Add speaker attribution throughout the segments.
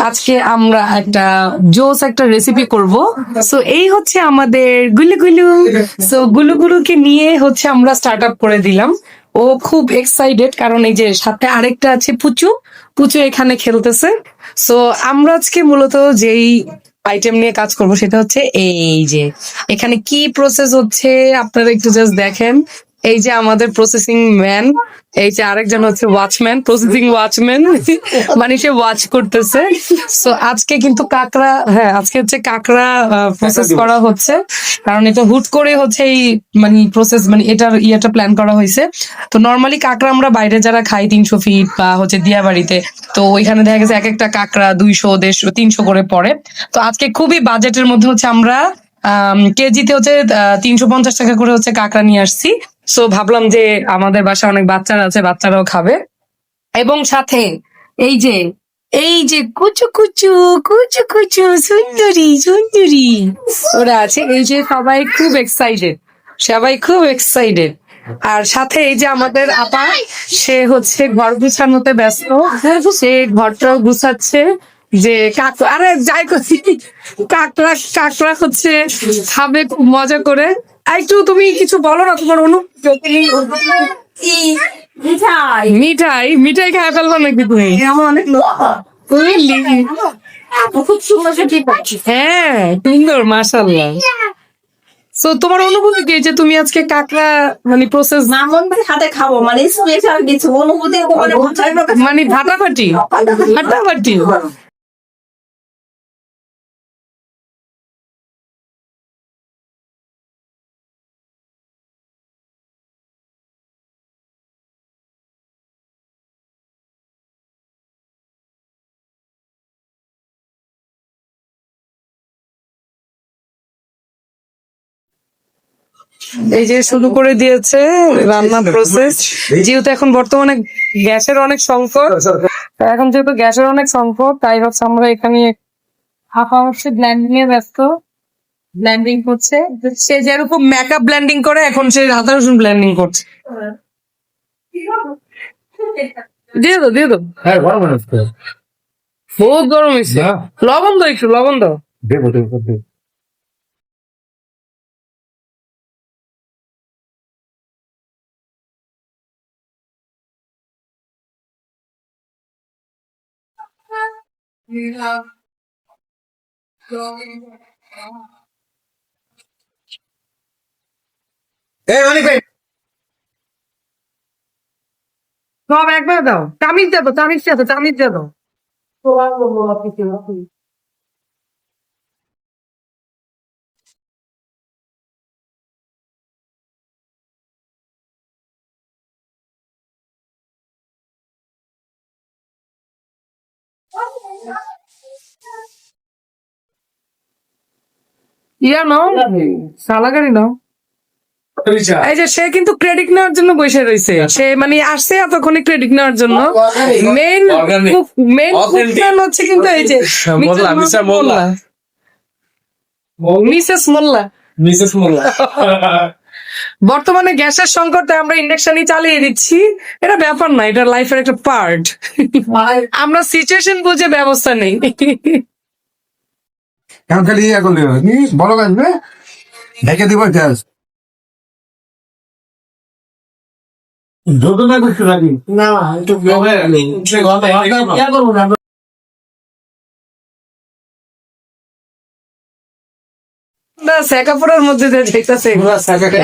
Speaker 1: আজকে আমরা একটা রেসিপি করব। সো এই হচ্ছে আমাদের গুলুগুলু। সো গুলুগুলুকে নিয়ে হচ্ছে আমরা স্টার্ট আপ করে দিলাম। ও খুব এক্সাইটেড, কারণ এই যে সাথে আরেকটা আছে পুচু। পুচু এখানে খেলতেছে। সো আমরা আজকে মূলত যেই আইটেম নিয়ে কাজ করব সেটা হচ্ছে এই যে এখানে কি প্রসেস হচ্ছে আপনারা একটু জাস্ট দেখেন। এই যে আমাদের প্রসেসিং ম্যান, এই যে আরেকজন হচ্ছে ওয়াচম্যান, প্রসেসিং ওয়াচম্যান, মানে সে ওয়াচ করতেছে। সো আজকে কিন্তু কাঁকড়া, হ্যাঁ আজকে হচ্ছে কাঁকড়া প্রসেস করা হচ্ছে, কারণ এটা হুট করে হচ্ছে এই মানে প্রসেস মানে এটার ইয়েটা প্ল্যান করা হয়েছে। তো নর্মালি কাঁকড়া আমরা বাইরে যারা খাই 300 ফিট বা হচ্ছে দিয়া বাড়িতে, তো ওইখানে দেখা গেছে এক একটা কাঁকড়া 200, 150, 300 করে পড়ে। তো আজকে খুবই বাজেটের মধ্যে হচ্ছে আমরা কেজিতে হচ্ছে 350 টাকা করে হচ্ছে কাঁকড়া নিয়ে আসছি। সো ভাবলাম যে আমাদের বাসায় অনেক বাচ্চারা আছে, বাচ্চারাও খাবে। এবং সাথে এই যে কুচু কুচু কুচু কুচু সুন্দরী সুন্দরী ওরা আছে। এই যে সবাই খুব এক্সাইটেড, সবাই খুব এক্সাইটেড। আর সাথে এই যে আমাদের আপা, সে হচ্ছে ঘর গুছানোতে ব্যস্ত, সে ঘরটাও গুছাচ্ছে। যে কাকড়া, আরে যাই করছি, কাকড়া কাকড়া হচ্ছে খাবে খুব মজা করে। আর একটু তুমি কিছু বলো না তোমার মিঠাই মিঠাই মিঠাই খায় ফেলবো নাকি তুমি? আমার অনেক খুব সুন্দর সেটি পাচ্ছি। হ্যাঁ সুন্দর, মাশাআল্লাহ। সো তোমার অনুভূতি কি যে তুমি আজকে কাঁকড়া মানে প্রসেস
Speaker 2: মামন ভাই হাতে খাবো, মানে স্পেশাল কিছু অনুভূতি,
Speaker 1: মানে ফাটাফাটি ফাটাফাটি। এই যে শুরু করে দিয়েছে রান্না প্রসেস। যেহেতু এখন বর্তমানে গ্যাসের অনেক সংকট, এখন যেহেতু গ্যাসের অনেক সংকট, তাই হচ্ছে আমরা এখানে আপা হচ্ছে ব্ল্যান্ডিং এ ব্যস্ত, ব্ল্যান্ডিং করছে। সে যেরকম মেকআপ ব্ল্যান্ডিং করে, এখন সে আদা রসুন ব্ল্যান্ডিং করছে। দিয়ে দাও দিয়ে দাও।
Speaker 3: হ্যাঁ গরম আছে।
Speaker 1: বহুত গরম হয়েছে। লবণ দাও, একটু লবণ দাও।
Speaker 3: দেবো দেবো দেবো। এই অনেক ভাই
Speaker 1: সব একবার দাও, তামিজ দাও, তামিজ দাও, তামিজ দাও। ইয়া নাও, সালাগারি নাও। এই যে সে কিন্তু ক্রেডিট নেওয়ার জন্য বসে রয়েছে, সে মানে আসছে এতক্ষণে ক্রেডিট নেওয়ার জন্য। মেইন মেইন হচ্ছে কিন্তু এই যে
Speaker 3: মোল্লা, মিস্টার মোল্লা।
Speaker 1: মিসেস মোল্লা।
Speaker 3: মিসেস মোল্লা।
Speaker 1: বর্তমানে গ্যাসের সংকটে আমরা ইন্ডাকশনই চালিয়ে দিচ্ছি। এটা ব্যাপার না, এটা লাইফের একটা পার্ট। আমরা সিচুয়েশন বুঝে ব্যবস্থা নেই।
Speaker 3: এখন খালি ইয়ে করলে বড় গাছ ঢেকে দিব গ্যাস। যোজনা করতে থাকি
Speaker 2: না একটু করবো না।
Speaker 1: সেকাপুরের মধ্যে দিয়ে যাইতেছে।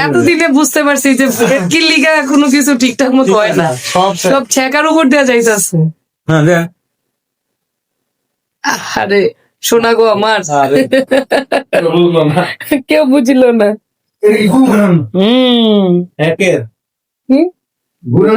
Speaker 1: এতদিনে বুঝতে পারছি যে কি লিগা কোনো কিছু ঠিকঠাক মতো হয় না, সব ছেকার উপর দিয়ে যাইতেছে। আরে শোনা গো আমার, কেউ বুঝিল না।
Speaker 3: একের ঘুরে